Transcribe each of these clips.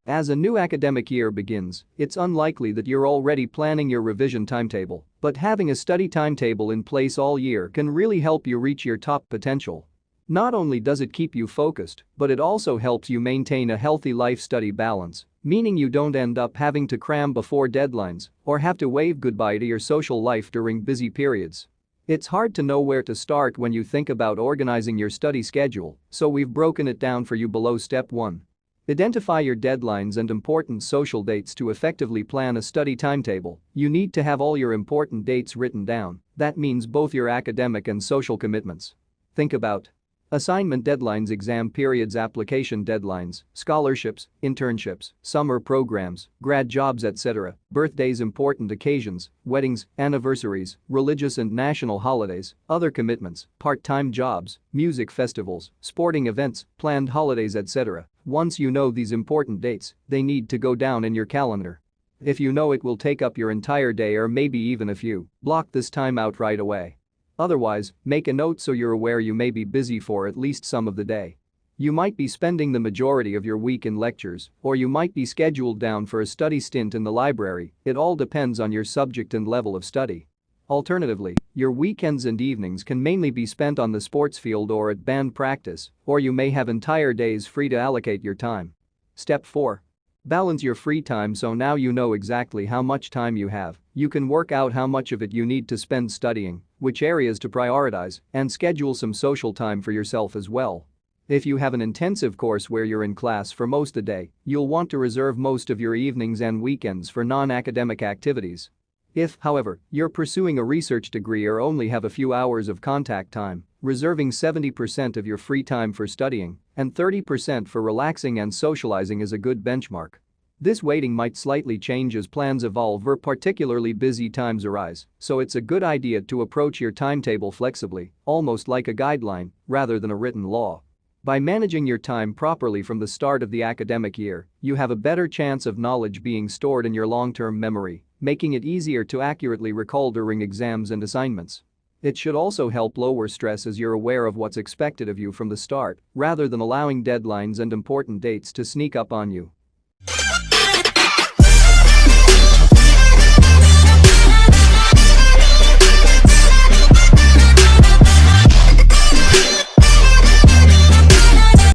As a new academic year begins, it's unlikely that you're already planning your revision timetable, but having a study timetable in place all year can really help you reach your top potential. Not only does it keep you focused, but it also helps you maintain a healthy life-study balance, meaning you don't end up having to cram before deadlines or have to wave goodbye to your social life during busy periods. It's hard to know where to start when you think about organizing your study schedule, so we've broken it down for you below. Step 1. Identify your deadlines and important social dates. To effectively plan a study timetable, you need to have all your important dates written down. That means both your academic and social commitments. Think about assignment deadlines, exam periods, application deadlines, scholarships, internships, summer programs, grad jobs, etc., birthdays, important occasions, weddings, anniversaries, religious and national holidays, other commitments, part-time jobs, music festivals, sporting events, planned holidays, etc. Once you know these important dates, they need to go down in your calendar. If you know it will take up your entire day or maybe even a few, block this time out right away. Otherwise, make a note so you're aware you may be busy for at least some of the day. You might be spending the majority of your week in lectures, or you might be scheduled down for a study stint in the library. It all depends on your subject and level of study. Alternatively, your weekends and evenings can mainly be spent on the sports field or at band practice, or you may have entire days free to allocate your time. Step 4. Balance your free time. So now you know exactly how much time you have. You can work out how much of it you need to spend studying, which areas to prioritize, and schedule some social time for yourself as well. If you have an intensive course where you're in class for most of the day, you'll want to reserve most of your evenings and weekends for non-academic activities. If, however, you're pursuing a research degree or only have a few hours of contact time, reserving 70% of your free time for studying and 30% for relaxing and socializing is a good benchmark. This weighting might slightly change as plans evolve or particularly busy times arise, so it's a good idea to approach your timetable flexibly, almost like a guideline, rather than a written law. By managing your time properly from the start of the academic year, you have a better chance of knowledge being stored in your long-term memory, making it easier to accurately recall during exams and assignments. It should also help lower stress as you're aware of what's expected of you from the start, rather than allowing deadlines and important dates to sneak up on you.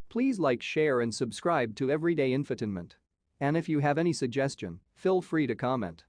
Please like, share and subscribe to Everyday Infotainment. And if you have any suggestion, feel free to comment.